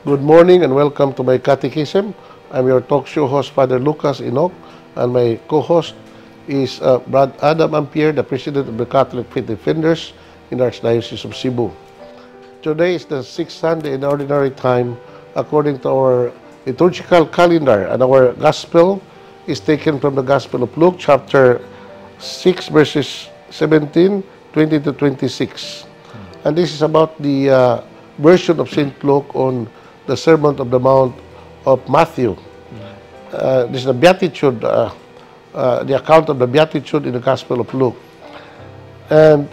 Good morning and welcome to my catechism. I'm your talk show host, Father Lucas Enoch, and my co-host is Brad Adam Ampere, the President of the Catholic Faith Defenders in the Archdiocese of Cebu. Today is the sixth Sunday in Ordinary Time according to our liturgical calendar, and our Gospel is taken from the Gospel of Luke, chapter 6, verses 17, 20 to 26. And this is about the version of St. Luke on the Sermon of the Mount of Matthew. This is the Beatitude, the account of the Beatitude in the Gospel of Luke. And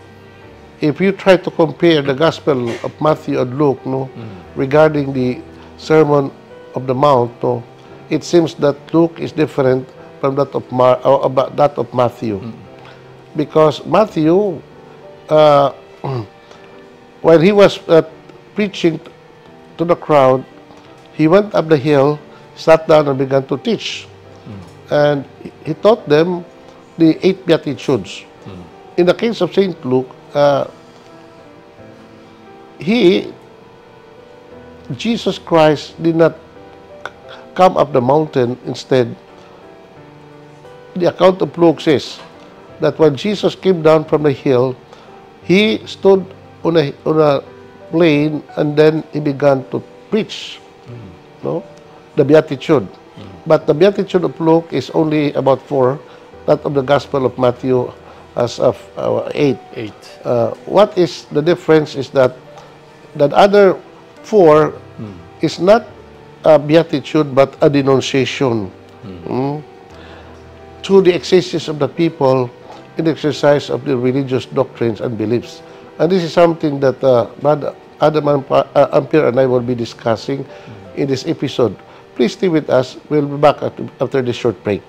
if you try to compare the Gospel of Matthew and Luke, regarding the Sermon of the Mount, it seems that Luke is different from that of Matthew. Because Matthew, while he was preaching to the crowd, he went up the hill, sat down, and began to teach. And he taught them the 8 Beatitudes. In the case of St. Luke, Jesus Christ did not come up the mountain. Instead, the account of Luke says that when Jesus came down from the hill, he stood on a plain, and then he began to preach the Beatitude. But the Beatitude of Luke is only about 4, that of the Gospel of Matthew as of 8. What is the difference is that the other 4 is not a Beatitude but a denunciation to the excesses of the people in the exercise of the religious doctrines and beliefs. And this is something that Brother Adam Ampere and I will be discussing in this episode. Please stay with us. We'll be back after this short break.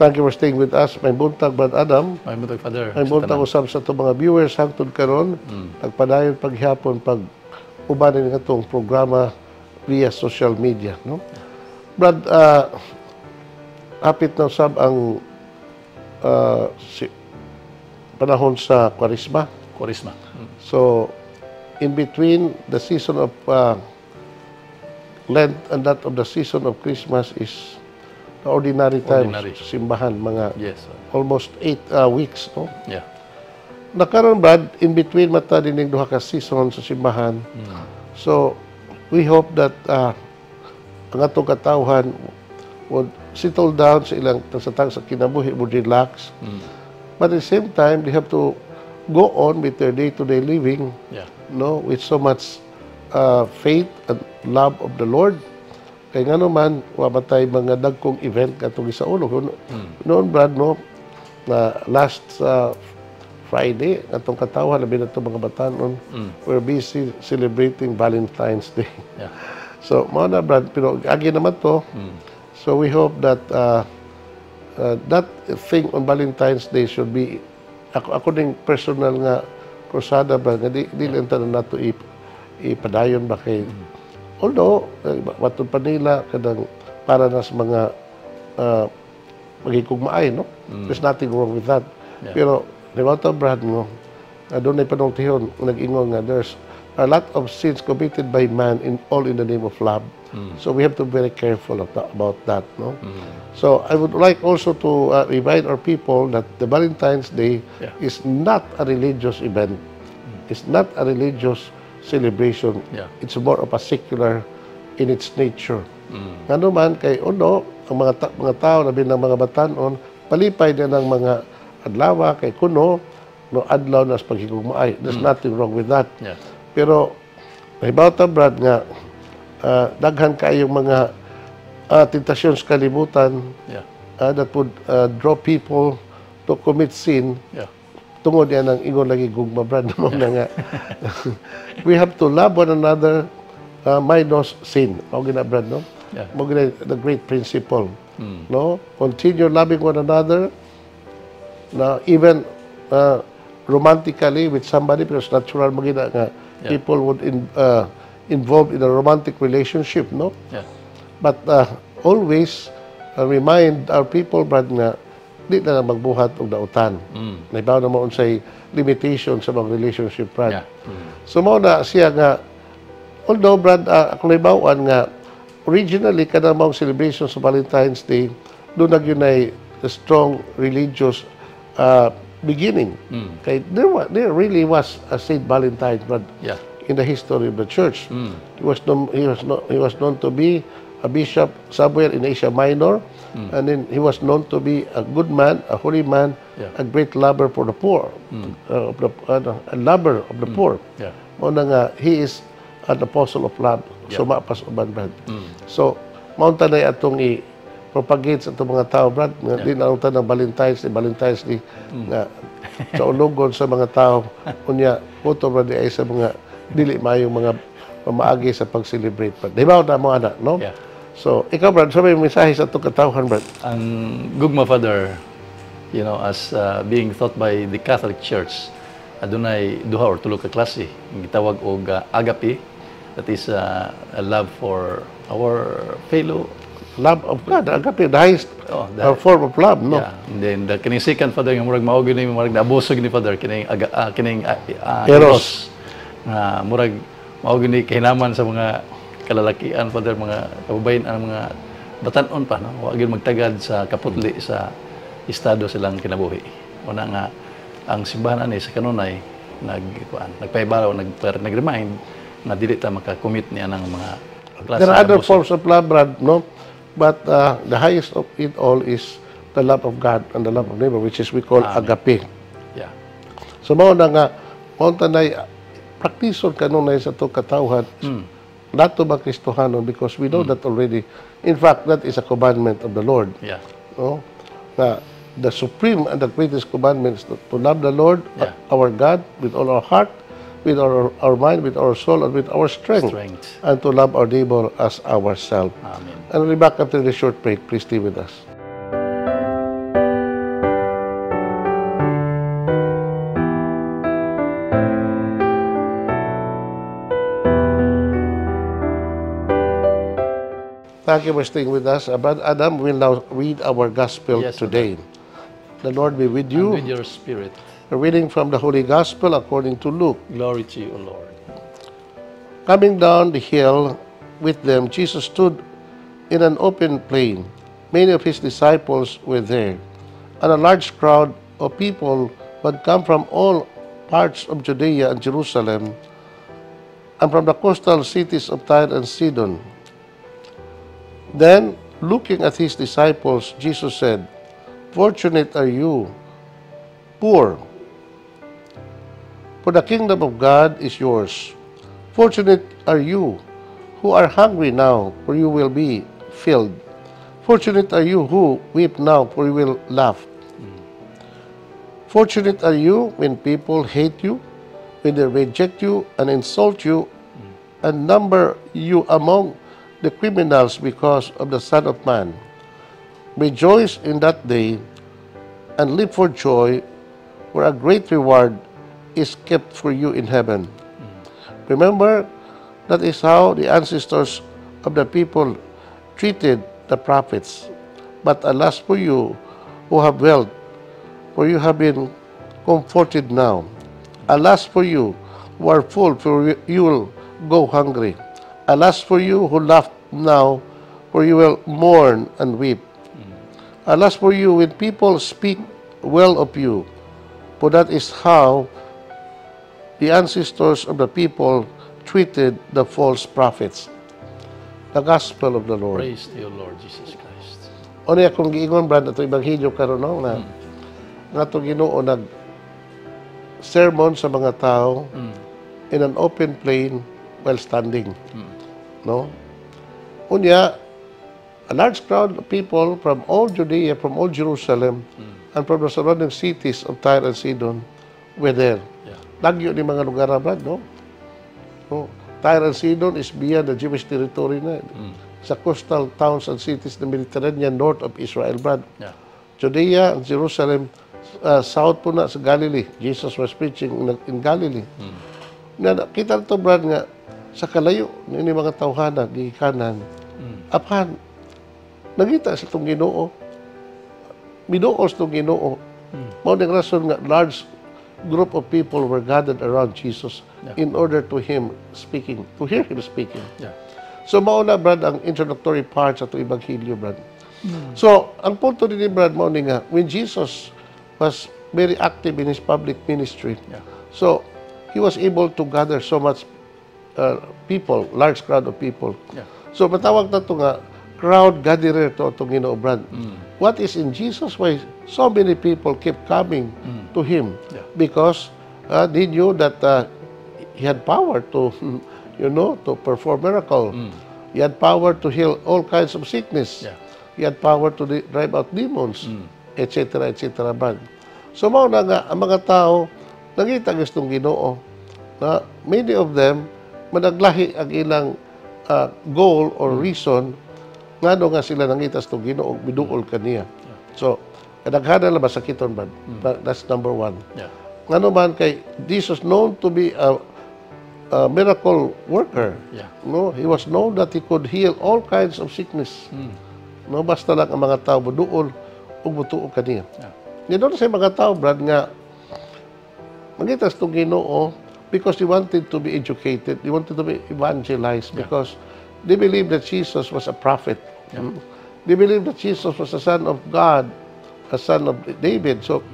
Thank you for staying with us. May buntag, Brad Adam. May buntag, Father. May buntag usab sa itong mga viewers hangtod karon. Nagpadayon paghapon pag ubanin nga itong programa via social media. Brad, hapit na usab ang panahon sa Kwaresma. So, in between the season of Lent and that of the season of Christmas is the ordinary time sa simbahan, mga almost 8 weeks. Nakaroon, Brad, in between mata dining duha ka season sa simbahan. So, we hope that ang atong katawhan would settle down sa ilang sa kinabuhi, would relax. But at the same time, they have to go on with their day-to-day living, with so much faith and love of the Lord. Kaya nga naman, wamatay mga dagkong event katong isaulo. Noon, Brad, na last Friday, atong katawhan, labi na itong mga batanon, we're busy celebrating Valentine's Day. So, mga na, Brad, pero agi naman to. So, we hope that that thing on Valentine's Day should be, ako ding personal nga krusada, Brad, nga di lang tanan nato ipadayon ba kay, although, matod pa nila, kadang para na sa mga magigugmaay, there's nothing wrong with that. Pero, Rewata, Brad, doon ay panultihon, nag-ingon nga, there's a lot of sins committed by man all in the name of love. So we have to be very careful about that. So I would like also to remind our people that the Valentine's Day is not a religious event. It's not a religious celebration. It's more of a secular in its nature. Nga naman, kay ang mga tao, labi ng mga batanon, palipay din ng mga adlaw kay kuno adlaw na sa paghigugmaay. There's nothing wrong with that. Pero nahibaw ta, Brad, nga daghan kayong mga tentasyon sa kalibutan that would draw people to commit sin. Tungod yan ang ingon lagi gugma, Brad, nga we have to love one another minus sin. Okay na, Brad, the great principle. Continue loving one another, even romantically with somebody, because natural magina nga people would involved in a romantic relationship, no? Yeah. But always remind our people, Brad, nga di na magbuhat og dautan. Naibaw na mo unsay limitation sa mga relationship, Brad. Yeah. So mao na siya nga, although, Brad, akong naibawan nga originally kada mao celebration sa Valentine's Day, doon nagyun ay strong religious beginning. Kay there really was a Saint Valentine, Brad. Yeah. In the history of the church. He was known to be a bishop somewhere in Asia Minor, and then he was known to be a good man, a holy man, a great lover for the poor, a lover of the poor. Yeah. Mao na nga, he is an apostle of love. So mapas uban, Brad. So maunta na atong i-propagate sa itong mga tao, Brad. Di na ang tanang Valentine's Day nga sa ulogon sa mga tao. Unya, puto, Brad, ay sa mga dili mayong mga pamaagi sa pag-celebrate, Brad. Di ba na mga anak, no? Yeah. So, ikaw, Brad, sabi yung mensahe sa itong katawhan, Brad? Ang gugma, Father, you know, as being taught by the Catholic Church, adunay duha or tulo ka klase. Ang gitawag og agape, that is a love for our fellow. Love of God, agape, the highest form of love, no? Yeah. And then the kining second, Father, yung murag mao gini, murag naabuso gini, Father, kining eros. Murag mao gini kahinaman sa mga kalalakian, Father, mga kababayan, ang mga batanon pa, no? Wa gyud magtagad sa kaputli sa estado silang kinabuhi. Una nga ang simbahan ani sa kanunay nagpahibalaw, nag-remind na dili ta maka-commit niya ng mga klase. There are other forms of love, Brad, no? But the highest of it all is the love of God and the love of neighbor, which is we call agape. Yeah. So mao na nga, mao tanay praktison kanunay sa to katawhan. Not to ba Kristohanon, because we know that already. In fact, that is a commandment of the Lord. Yeah. No? Na the supreme and the greatest commandment is to love the Lord, our God, with all our heart, with our mind, with our soul, and with our strength. And to love our neighbor as ourselves. Amen. And we'll be back after the short break. Please stay with us. Thank you for staying with us. Brother Adam will now read our gospel today. The Lord be with you. And with your spirit. A reading from the Holy Gospel according to Luke. Glory to you, O Lord. Coming down the hill with them, Jesus stood in an open plain. Many of his disciples were there, and a large crowd of people who had come from all parts of Judea and Jerusalem, and from the coastal cities of Tyre and Sidon. Then, looking at his disciples, Jesus said, "Fortunate are you, poor, for the kingdom of God is yours. Fortunate are you who are hungry now, for you will be filled. Fortunate are you who weep now, for you will laugh. Fortunate are you when people hate you, when they reject you and insult you, and number you among the criminals because of the Son of Man. Rejoice in that day and live for joy, for a great reward is kept for you in heaven." Remember, that is how the ancestors of the people treated the prophets. But alas for you who have wealth, for you have been comforted now. Alas for you who are full, for you will go hungry. Alas for you who laugh now, for you will mourn and weep. Alas for you when people speak well of you, for that is how the ancestors of the people treated the false prophets. The Gospel of the Lord. Praise to you, Lord Jesus Christ. Ano akong giingon, Brad, ato Ebanghelyo karon, no? Na nga itong Ginoo nag sermon sa mga tao in an open plain while standing. No? Unya, a large crowd of people from all Judea, from all Jerusalem, and from the surrounding cities of Tyre and Sidon were there. Lagyo ni mga lugar, Brad, no? No? Tyre and Sidon is beyond the Jewish territory na. Sa coastal towns and cities ng Mediterranean, north of Israel, Brad. Judea and Jerusalem, south po na sa Galilee. Jesus was preaching in Galilee. Kita ito, Brad, nga sa kalayo ni mga tawhana, gikanan, apan, nagita sa itong Ginoo, miduol sa itong Ginoo. Mao ning rason nga large group of people were gathered around Jesus in order to hear him speaking. Yeah. So mao na, Brad, ang introductory part sa itong Ebanghelyo, Brad. So, ang punto din ni Brad, mao ni nga, when Jesus was very active in his public ministry, so he was able to gather so much people, large crowd of people. Yeah. So, matawag na ito nga, crowd gatherer to itong Ginoo, Brad. What is in Jesus? Why so many people kept coming to him? Yeah. Because they knew that he had power to, to perform miracle. He had power to heal all kinds of sickness. Yeah. He had power to drive out demons, etc., etc., Brad. So, mao na nga, ang mga tao, nangita gustong Ginoo, na many of them, managlahi ang ilang goal or reason, nga nga sila nangita sa Ginoo, biduol kaniya. So, kadaghanan na masakiton, Brad. That's number one. Yeah. Nga man kay Jesus known to be a miracle worker. Yeah. No, he was known that he could heal all kinds of sickness. No, basta lang ang mga tao buduol ug butuo kaniya. Yeah. Doon sa mga tao, Brad, nga mangitas tong Ginoo because they wanted to be educated, they wanted to be evangelized because they believed that Jesus was a prophet. They believed that Jesus was a son of God, a son of David. So,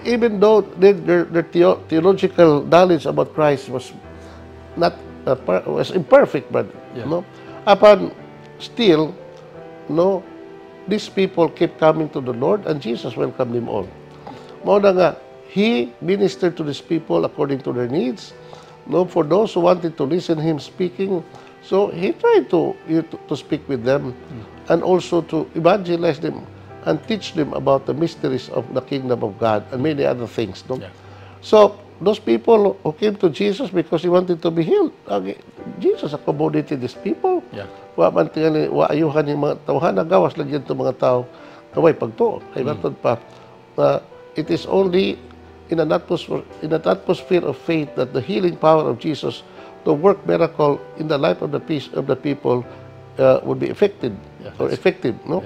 even though their theological knowledge about Christ was not was imperfect, but no, upon still, no, these people kept coming to the Lord, and Jesus welcomed them all. Mao na nga, he ministered to these people according to their needs. No, for those who wanted to listen him speaking, so he tried to speak with them, and also to evangelize them and teach them about the mysteries of the kingdom of God and many other things. No? Yeah. So, those people who came to Jesus because he wanted to be healed, Jesus accommodated these people. Yeah. Wa ayuhan yung mga tawhan, gawas lang yan itong mga tao, kaway pagtuo. Ay matod pa, it is only in an atmosphere of faith that the healing power of Jesus to work miracle in the life of the people would be effective. No?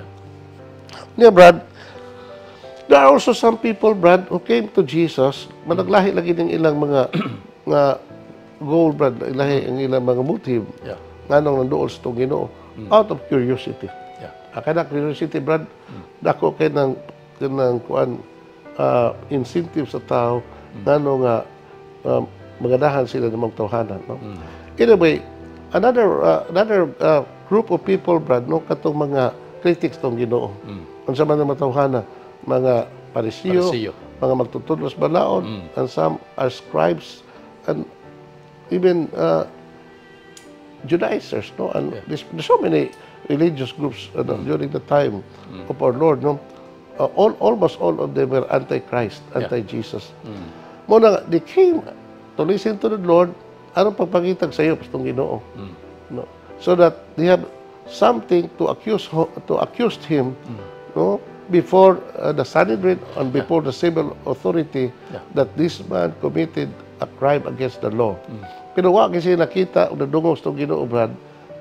Yeah, Brad, there are also some people, Brad, who came to Jesus, managlahi lagi ng ilang mga goal, Brad, ilahi ang ilang mga motive, nga nung nandoon sa itong Ginoo, out of curiosity. Kaya curiosity, Brad, dako kay ng kuan, incentive sa tao, nga nung maganahan sila ng mga tawhanan. No? Anyway, another group of people, Brad, no, katong mga critics tong Ginoo. Ang sama ng matawhana, mga Parisiyo, mga magtutudlos balaod, and some are scribes, and even Judaizers, no? And there's so many religious groups during the time of our Lord, no? Almost all of them were anti-Christ, anti-Jesus. Muna, they came to listen to the Lord, anong pagpangitag sa iyo, itong Ginoo? No? So that they have something to accuse him, no, before the Sanhedrin and before the civil authority that this man committed a crime against the law. Pero wa kasi nakita o nadungog itong Ginoo, Brad,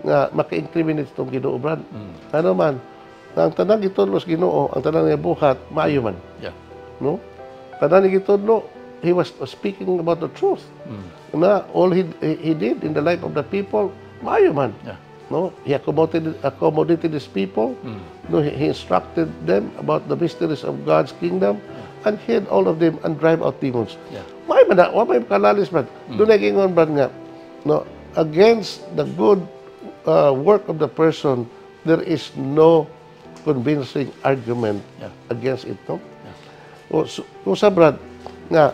nga maka-incriminate itong Ginoo, Brad. Ano man, ang tanang gitudlos Ginoo, ang tanang niya buhat, maayo man. No? Tanang niya gitudlo, he was speaking about the truth. Na all he did in the life of the people, maayo man. No, he accommodated his people. No, he instructed them about the mysteries of God's kingdom, and healed all of them and drive out demons. Why kalalis, Brad? Doon ay kingon, Brad, nga, no, against the good work of the person, there is no convincing argument against it. No? So sa, Brad, nga,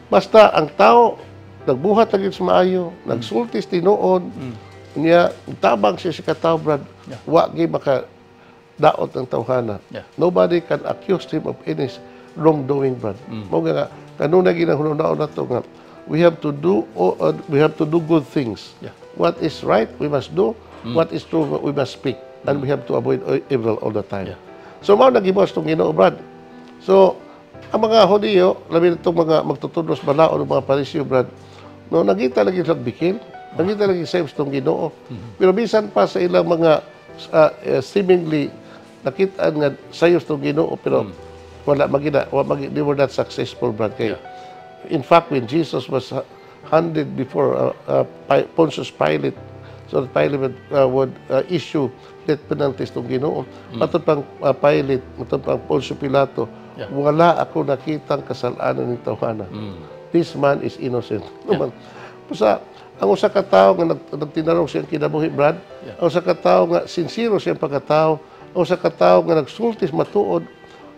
basta ang tao nagbuhat lagi sa maayo, nagsultis tinuod, niya tabang siya si kataw, Brad, wa gyud maka daot ng tawhana. Nobody can accuse him of any wrongdoing, Brad. Mo nga kanuna ginahunahon na to nga we have to do good things. What is right we must do, what is true we must speak, and we have to avoid evil all the time. So mao nagibos tong Ginoo, Brad. So ang mga Hudiyo, labi nitong mga magtutudlos balaod ng mga Parisiyo, Brad, no, nagita lagi sa bikil, nagita lagi sa itong Ginoo. Pero bisan pa sa ilang mga seemingly nakita nga sayos tong Ginoo pero they were not successful, brad. Kay in fact, when Jesus was handed before Pontius Pilate, so that Pilate would issue death penalties tong Ginoo, matod pang Pilate, matod pang Pontius Pilato, wala ako nakitang kasalanan ni tawhana. This man is innocent. Pusa, ang usa ka tawo nga nagtinarong siyang kinabuhi, brad, ang usa ka tawo nga sincero siyang pagkatao, ang usa ka tawo nga nagsultis matuod,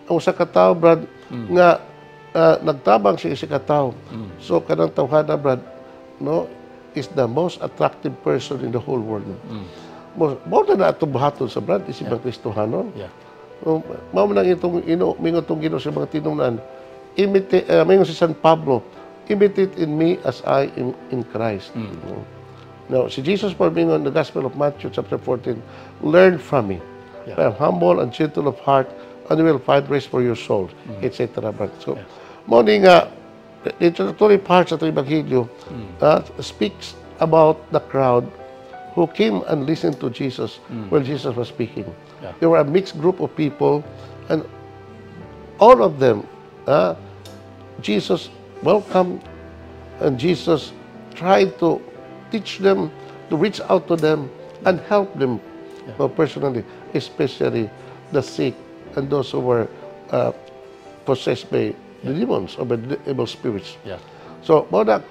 ang usa ka tawo, brad, nga nagtabang siya sa katawo. So kanang tawhana, brad, no, is the most attractive person in the whole world. Mao na ato buhaton sa brad isibang Kristohanon. Mao man itong mingon tong Ginoo sa mga tinungnan. Mingon si San Pablo, imitate in me as I am in Christ. Now, si Jesus Paul mingon in the Gospel of Matthew chapter 14, learn from me. I am humble and gentle of heart, and you will find rest for your souls, etc. So, mao ni nga the introductory part sa Ebanghelyo speaks about the crowd who came and listened to Jesus when Jesus was speaking. There were a mixed group of people, and all of them, Jesus welcomed, and Jesus tried to teach them, to reach out to them, and help them personally, especially the sick and those who were possessed by the demons or by the evil spirits. So, Brad,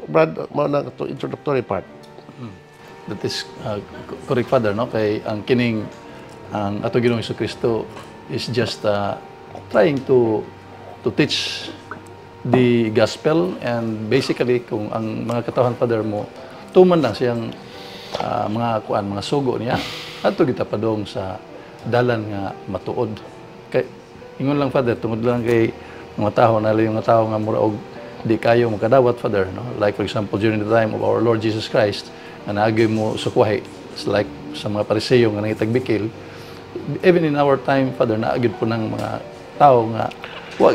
to introductory part. That is correct, Father, no? Kay ang kining ang ato Ginoong Jesucristo is just trying to teach the gospel, and basically kung ang mga katawhan, Father, mo tuman lang siyang mga sugo niya adto kita padong sa dalan nga matuod. Kay ingon lang, Father, tungod lang kay mga tao na yung mga tao nga mura og di kayo makadawat, Father, no? Like for example during the time of our Lord Jesus Christ, nga naagay mo sukwahi, it's like sa mga Pariseyo nga nangitagbikil. Even in our time, Father, naagid po ng mga tao nga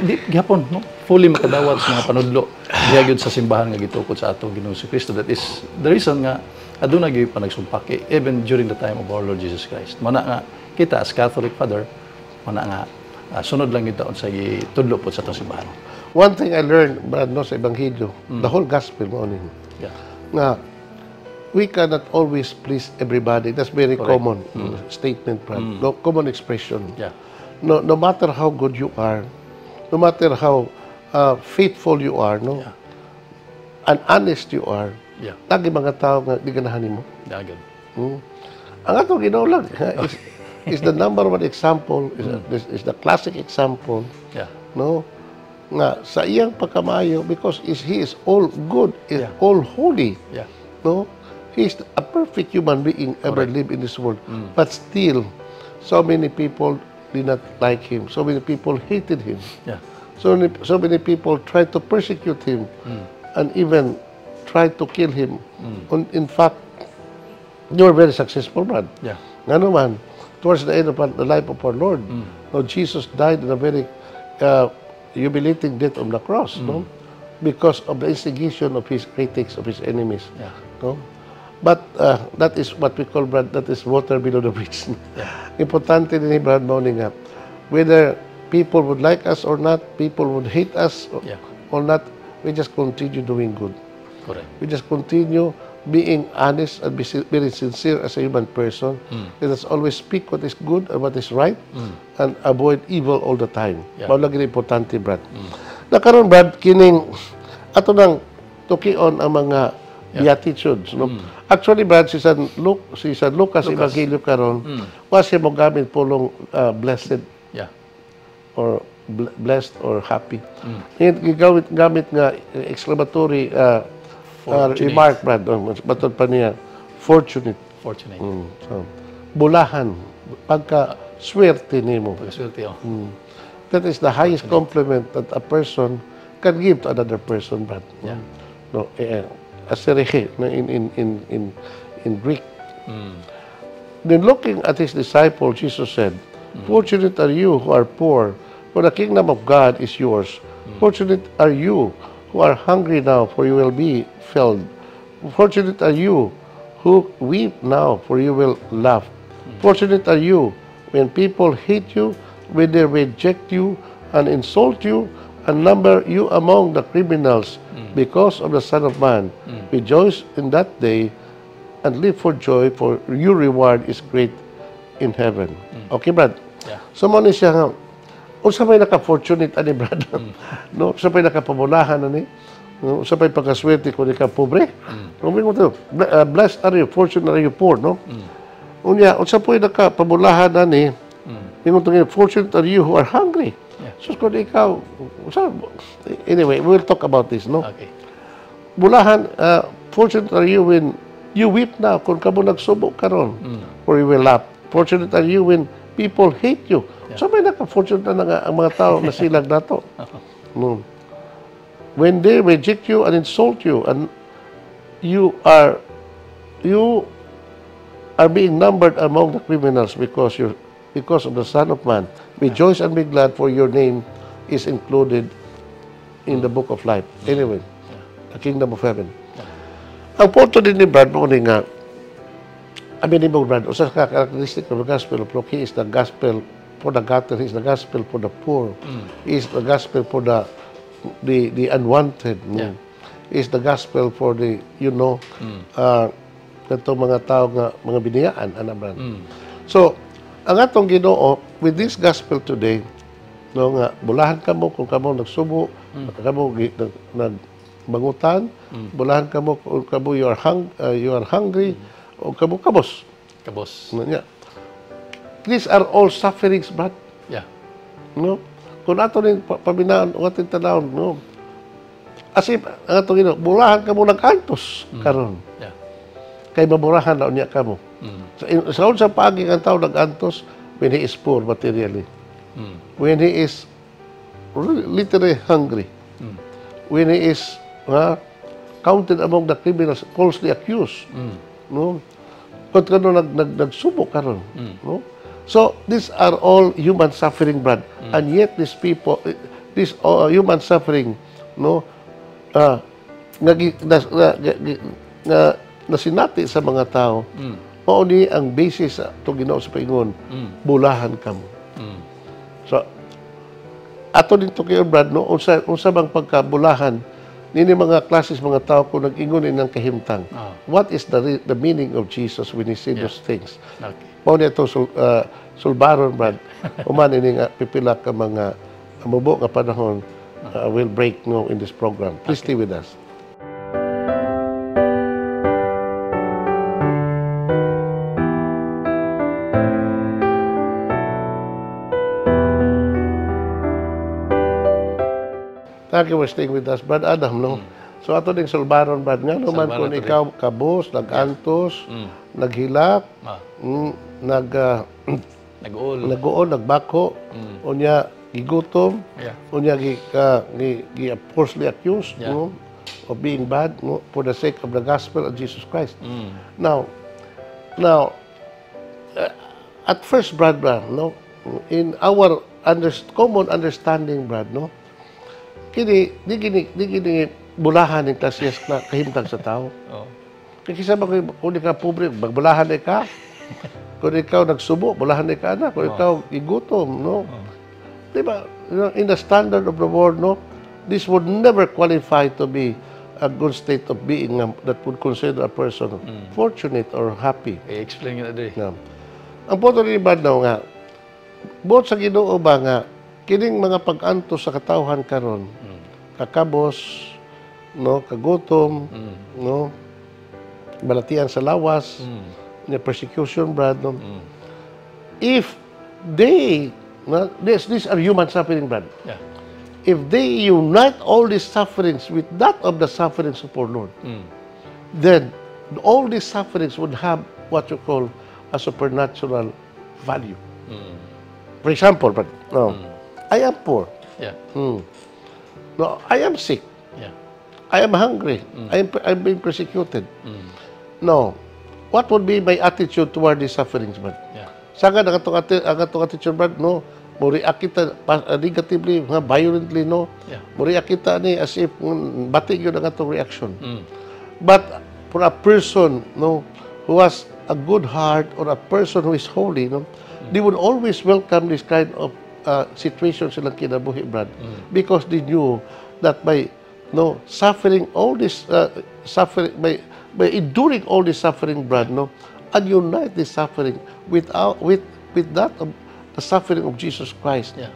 di gihapon, no? Fully makadawat sa mga panudlo gihagid sa simbahan nga gitukod sa atong Ginoong Jesucristo. That is the reason nga aduna gyud pa nagsumpaki even during the time of our Lord Jesus Christ. Mana nga kita as Catholic, Father, mana nga sunod lang ito sa tudlo po sa atong simbahan. One thing I learned, Brad, no, sa Ebanghelyo, the whole gospel mo nga we cannot always please everybody. That's very common statement, Brad. No, common expression. No matter how good you are, no matter how faithful you are, no, and honest you are, lagi mga tao nga di ganahan mo. Ang atong Ginoo lang is the number one example, is the classic example, no, nga sa iyang pagkamayo, because he is all good, is all holy, no. He is a perfect human being ever lived in this world. But still, so many people did not like him. So many people hated him. So many people tried to persecute him and even tried to kill him. In fact, they were very successful, Brad. Nga naman, towards the end of the life of our Lord, no, Jesus died in a very humiliating death on the cross, no? Because of the instigation of his critics, of his enemies. No? But that is what we call, Brad, that is water below the bridge. Importante din ni Brad Mauning nga, whether people would like us or not, people would hate us or not, we just continue doing good. We just continue being honest and very sincere as a human person. Let us always speak what is good and what is right and avoid evil all the time. Mao lagi importante, Brad. Nakaroon, Brad, kining ato nang tukion ang mga beatitudes, no? Actually, Brad, si San Lucas Evangelyo karon, wa siya mo gamit pulong blessed or blessed or happy. Gamit nga exclamatory remark, Brad, batod pa niya, fortunate. So, bulahan, pagka-swerte nimo. That is the highest compliment that a person can give to another person, Brad. No, aserehe in Greek. Then looking at his disciple, Jesus said, fortunate are you who are poor, for the kingdom of God is yours. Fortunate are you who are hungry now, for you will be filled. Fortunate are you who weep now, for you will laugh. Fortunate are you when people hate you, when they reject you and insult you, and number you among the criminals because of the Son of Man. Rejoice in that day and live for joy, for your reward is great in heaven. Okay, Brad? Yeah. So, mo ni siya nga, unsa may naka-fortunate ani, Brad? No? Unsa may nakapamulahan ani? No? Unsa may pagkaswerte kung ikaw pobre? No? Blessed are you, fortunate are you poor, no? Unya, unsa po yung nakapamulahan ani? Fortunate are you who are hungry. So, kung ikaw, anyway, we'll talk about this, no? Okay. Bulahan, fortunate are you when you weep now, kung kamo nagsubo karon, or you will laugh. Fortunate are you when people hate you. So, may naka-fortunate na nga ang mga tao na silag nato. No. When they reject you and insult you, and you are being numbered among the criminals because of the Son of Man. Rejoice and be glad, for your name is included in the book of life. Anyway, the kingdom of heaven. Ang punto din ni Brad, mo nga, amin ni Brad, usa ka characteristic of the gospel of Luke, he is the gospel for the gutter, he is the gospel for the poor, he is the gospel for the unwanted, he is the gospel for the, itong mga tao nga, mga biniyaan, Brad. So, ang atong Ginoo with this gospel today, no nga bulahan kamo kung kamo nagsubo, kamo nagbangutan, bulahan kamo kung kamo you are hungry, o kamo kabos. Kabos. Yeah. These are all sufferings, Brad. Yeah. No? Kung ato ning paminaan o ating tanawon, no? Asip ang atong Ginoo, bulahan kamo nag-antos karon. Yeah. Kay maburahan na unya kamo. Sa unsa paagi ang tao nag-antos when he is poor materially. When he is literally hungry. When he is counted among the criminals, falsely accused. No? Kung kano nagsubo karon, no? So these are all human suffering, Brad. And yet these people, this human suffering, no, nasinati sa mga tao. Mao ni ang basis sa Ginoo sa paingon, bulahan kamo. So ato dito kayo, Brad, no, unsa bang pagkabulahan nini mga klases mga tao kung nag-ingon ng kahimtang. What is the meaning of Jesus when he said those things? Okay. Mao ni ito sulbaron, Brad. Uman ini nga pipila ka mga mubo nga panahon will break no in this program. Please stay with us. Thank you for staying with us, Brad Adam, no? So, ato ding sulbaron, Brad, nga naman kung ikaw kabos, nag-antos, naghilak, nag-uol, nagbako, unya, gigutom, unya, falsely accused, no? Of being bad, no? For the sake of the gospel of Jesus Christ. Now, at first, Brad, no? In our common understanding, Brad, no? Di gini bulahan ng klasiyas na kahimtang sa tao. Kaya kisa ba kung ikaw pobre, magbulahan ka? Kung ikaw nagsubo, bulahan ka na. Kung ikaw igutom, no? Diba? In the standard of the world, no? This would never qualify to be a good state of being that would consider a person fortunate or happy. I-explain yun na day. Ang punto rin ba nga, buot sa Ginoo ba nga, kining mga pag-antos sa katawhan karon, kakabos, no, kagutom, no, balatian sa lawas, persecution, Brad, no. If they, these are human suffering, Brad. Yeah. If they unite all these sufferings with that of the sufferings of our Lord, then all these sufferings would have what you call a supernatural value. For example, Brad, no, I am poor. Yeah. No, I am sick. Yeah. I am hungry. I'm being persecuted. No. What would be my attitude toward these sufferings, Brad? Yeah. Saka ang atong attitude, Brad, no? Mo-react kita negatively, violently, no? Yeah. Mo-react kita ni as if batik yun ang atong reaction. But for a person, no, who has a good heart or a person who is holy, no, They would always welcome this kind of situation silang kinabuhi, Brad, because they knew that by suffering all this suffering, by enduring all this suffering, Brad, and unite this suffering with that of the suffering of Jesus Christ. Yeah.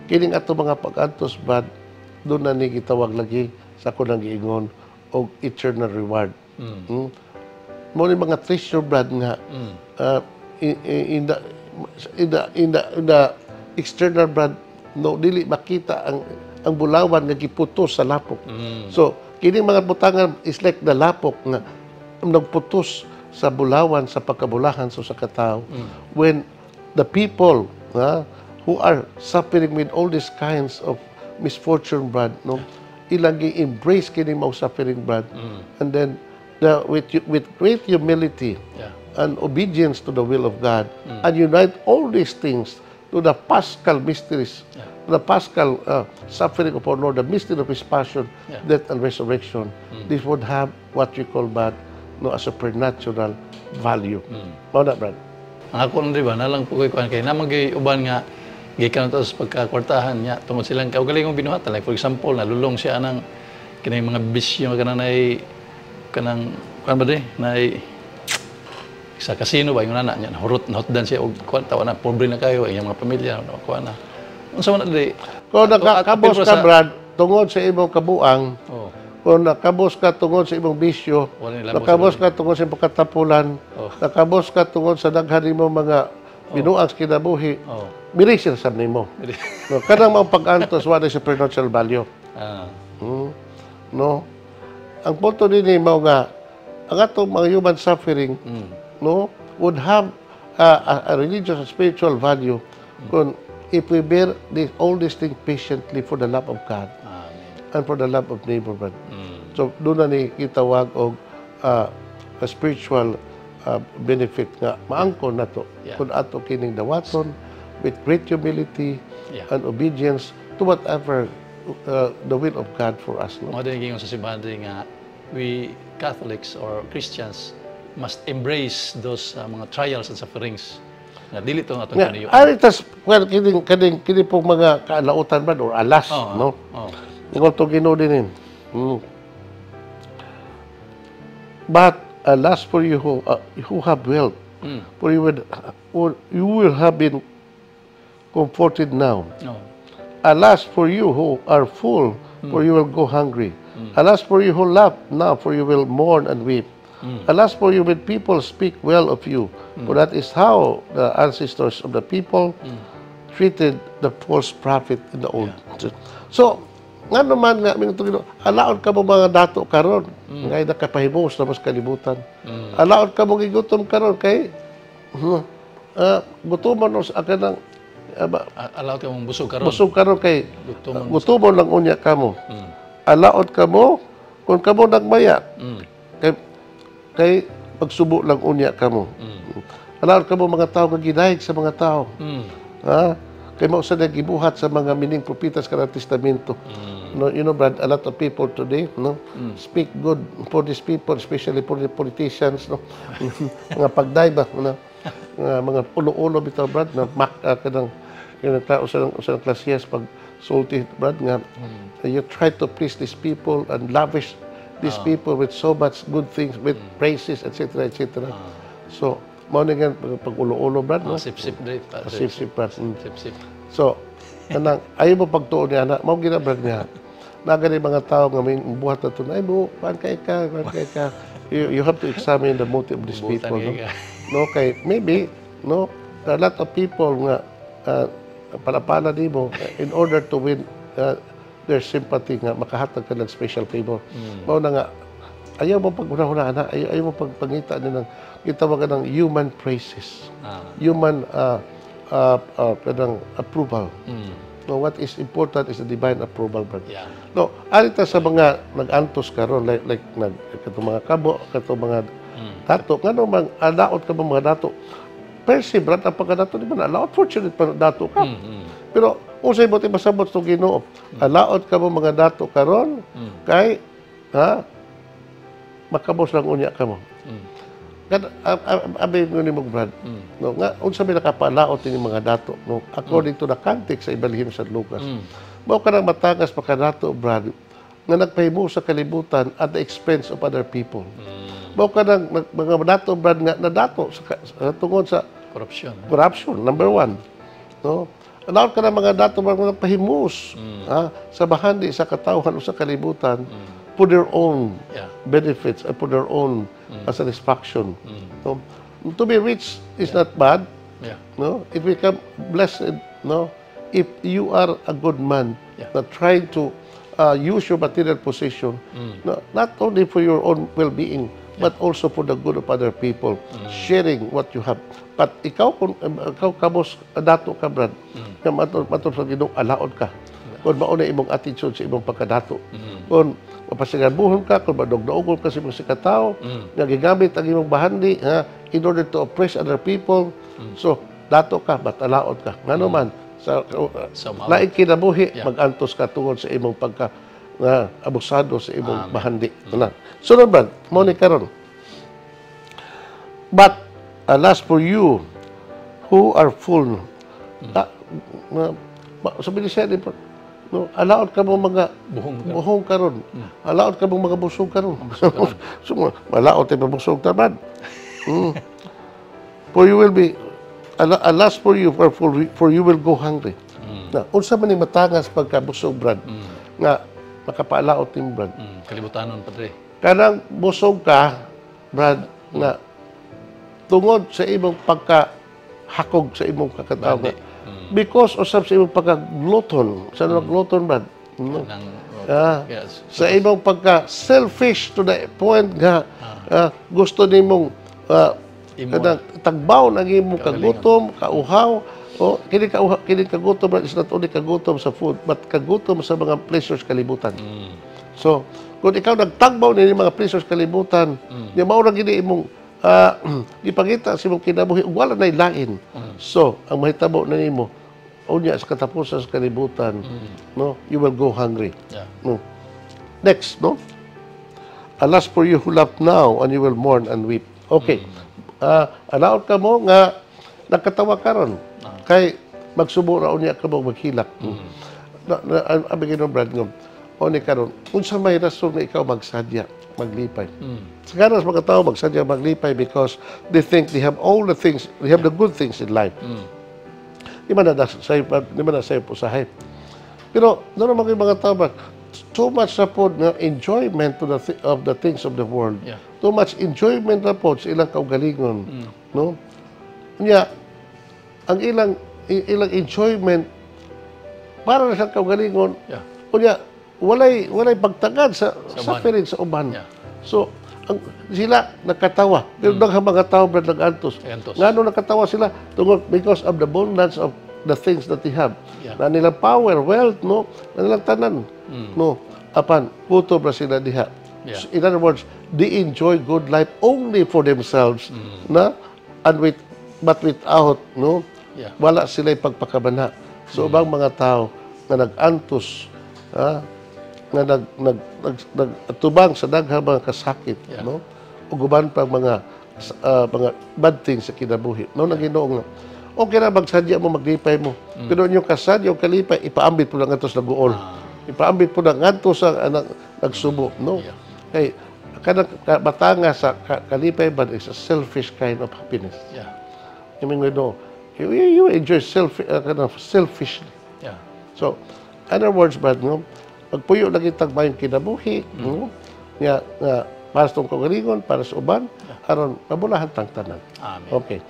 Kining ato mga pag-antos, Brad, doon na ni gitawag lagi sa kunang giingon og eternal reward. Mo ni mga treasure, Brad, nga in the external, Brad, dili makita ang bulawan nga giputos sa lapok. So kining mga butangan is like the lapok nga nagputos sa bulawan sa pagkabulahan sa katao. When the people who are suffering with all these kinds of misfortune, Brad, ilang gi-embrace kining mga suffering, Brad, and then with great humility and obedience to the will of God, and unite all these things to the Paschal mysteries, the Paschal suffering of our Lord, the mystery of His passion, death, and resurrection. This would have what we call, Brad, a supernatural value. Mao na, Brad. Ang ako lang, diba, nalang po kayo kay namang uban nga gikan to sa pagkakwartahan niya tungod silang kaugalingong binuhatan. Like for example, nalulong siya ng kining mga bisyo kanang kan ba di nay sa casino ba yung nana niya hurot dan siya og tawa na pobre na kayo ang mga pamilya kuha na unsa man di kung nakakabos ka, Brad, tungod sa imong kabuang, kung nakabos ka tungod sa imong bisyo, nakabos ka tungod sa imong katapulan, nakabos ka tungod sa daghan nimo mga binuang kinabuhi, birisir sa nimo. Kanang mga pag-antos what is supernatural value. Ang punto din mo nga ang atong mga human suffering would have a religious and spiritual value kung if we bear all these things patiently for the love of God and for the love of neighbor. So doon na ni kitawag og a spiritual benefit nga maangkon nato kung ato kining dawaton with great humility and obedience to whatever the will of God for us. Mga din sa simbahan nga we Catholics or Christians must embrace those mga trials and sufferings na dili to atong kaniyo. Aritas kini pong mga kalautan, Brad, or alas, Ingon to Ginoo din. But alas for you who have wealth, for you will have been comforted now. Alas for you who are full, for you will go hungry. Alas for you who laugh now, for you will mourn and weep. Alas for you when people speak well of you, for that is how the ancestors of the people treated the false prophet in the old. So, nga naman nga, alaon ka mo mga dato karon, ngay nakapahimos na mas kalibutan. Alaon ka mo gigutom karon kay gutomon sa kanang alaon ka mong busog karon. Busog karon kay gutomon lang unya kamo. Alaon ka mo kung kamo nagmaya. Kay pagsubo lang unya kamo. Alaon ka mo mga tao nga ginahig sa mga tao. Kay mao sa gibuhat sa mga mining propitas kanang testamento. You know, Brad, a lot of people today, speak good for these people, especially for the politicians, mga pagday ba, mga ulo-ulo bitaw, Brad, na kanang tao sa klasiyas pag sulti, Brad, nga you try to please these people and lavish these people with so much good things, with praises, etc., etc. So, mao na nga pag ulo-ulo, Brad, sip-sip, sip-sip, Brad. Sip-sip. So, kanang ayaw mo pagtuon niya na, mao ginabrad niya. Nagani mga tao nga may buhat na ito, ay mo, paan kay ka. You have to examine the motive of these people. Kay maybe, a lot of people nga palapala di mo in order to win their sympathy nga makahatag ka ng special favor. Mao na nga, ayaw mo pag-una-una, ayaw mo pagpangita ng gitawagan ng human praises, human approval. What is important is the divine approval, brother. Alita sa mga nag-antos karon like katong mga kabo, katong mga dato, ngano mang alaot ka mga dato. Perceive, brad, ang pagkadato di ba na alaot, fortunate pa dato ka. Pero usay mo ti masabot sa Ginoo, alaot ka mga dato karon kay makabos lang unya ka mo. abi mo ni mo Brad. No, nga unsa may nakapalaot ni mga dato, no, according to the context sa ibalhin sa Lucas. Mao kanang matangas pa kadato Brad nga nagpahimo sa kalibutan at the expense of other people. Mao kanang mga dato Brad nga nadato sa tungod sa corruption, number one. No? Alaot ka na mga dato mga pahimus sa bahandi, sa katawhan o sa kalibutan for their own benefits and for their own satisfaction. No? To be rich is not bad. No? If we become blessed, no? If you are a good man, not trying to use your material possession, no, not only for your own well-being, but also for the good of other people, sharing what you have. But ikaw, kung ikaw kabos, dato ka, Brad, na matod sa Ginoo, alaod ka. Kung mauna imong attitude sa imong pagkadato. Kung mapasigabuhon ka, kung madogdaogol ka sa imong sikataw, nga gigamit ang imong bahandi in order to oppress other people. So, dato ka, but alaod ka. Nga naman, sa laing kinabuhi, mag-antos ka tungod sa imong pagka abusado sa imong bahandi. Sunod, Brad, mo ni karon. But alas for you who are full. Sabi ni siya, no, alaot ka mo mga buhong karon. Alaot ka mo mga busog karon. So, malaot ay mabusog tamad. For you will be, alas for you, for you will go hungry. Na, unsa man ni matangas pagkabusog, Brad, nga makapaalaot ni Brad. Kalibutanon, Padre. Kanang busog ka, Brad, nga tungod sa imong pagkahakog sa imong kakatawa. Because usab sa imong pagka-glutton. Sa glutton, Brad? No? Sa imong pagka-selfish to the point nga gusto nimong tagbaw ng imong kagutom, kauhaw, o kini kagutom is not only kagutom sa food, but kagutom sa mga pleasures kalibutan. So, kung ikaw nagtagbaw ni mga pleasures kalibutan, di mao ra gini imong ipakita sa imong kinabuhi wala nay lain. So, ang mahitabo na nimo unya sa katapusan sa kalibutan, no, you will go hungry. No. Next, no? Alas for you who laugh now and you will mourn and weep. Okay. Alaot ka mo nga nagkatawa karon kay magsubo ra unya ka mo maghilak. Abi gino Brad ngom. Oni karon unsa may rason na ikaw magsadya, maglipay. Sagaras mga tao magsadya maglipay because they think they have all the things, they have the good things in life. Di man na sa'yo pusahay. Pero doon naman yung mga tao ba, too much na po na enjoyment to of the things of the world. Too much enjoyment na po sa ilang kaugalingon. No? Kanya, ang ilang enjoyment para na sa kaugalingon, kanya, walay pagtagad sa suffering sa uban. So, sila nakatawa. Pero daghang mga tao Brad nag-antos. Ngano nakatawa sila? Tungod because of the abundance of the things that they have. Na nilang power, wealth, no? Na nilang tanan. No? Apan, puto ba sila diha? So, in other words, they enjoy good life only for themselves. Na? But without, no? Wala sila pagpakabana. So, ubang mga tao na nag-antos, nga nagtubang sa daghang mga kasakit, no? Uguban pa mga bad things sa kinabuhi. No, naginoong okay na magsadya mo, maglipay mo. Pero yung kasadya o kalipay, ipaambit po lang ngantos na guol. Ipaambit po lang ngantos sa nagsubo, no? Kay kanang batanga sa kalipay ba is a selfish kind of happiness. I mean, you enjoy kind of selfishly. So, in other words, Brad, no? Pagpuyo lagi tagmayong kinabuhi, no? Nga para sa kaugalingon, para sa uban, aron mabulahan tang tanan. Okay.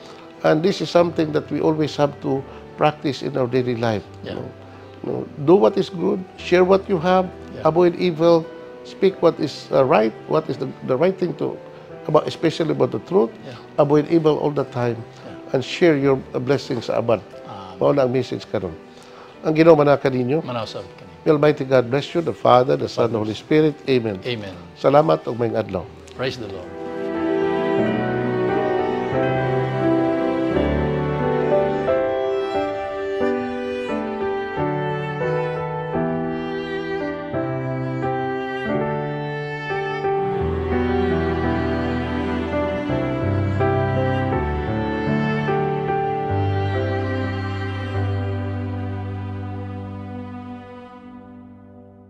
And this is something that we always have to practice in our daily life. No? Do what is good, share what you have, avoid evil, speak what is right, what is the right thing to, especially about the truth, avoid evil all the time, and share your blessings sa aban. Mao na ang message karon. Ang Ginoo manaka ninyo. Manawsab kani. May Almighty God bless you, the Father, the Son, the Holy Spirit. Amen. Amen. Salamat ug maayong adlaw. Praise the Lord.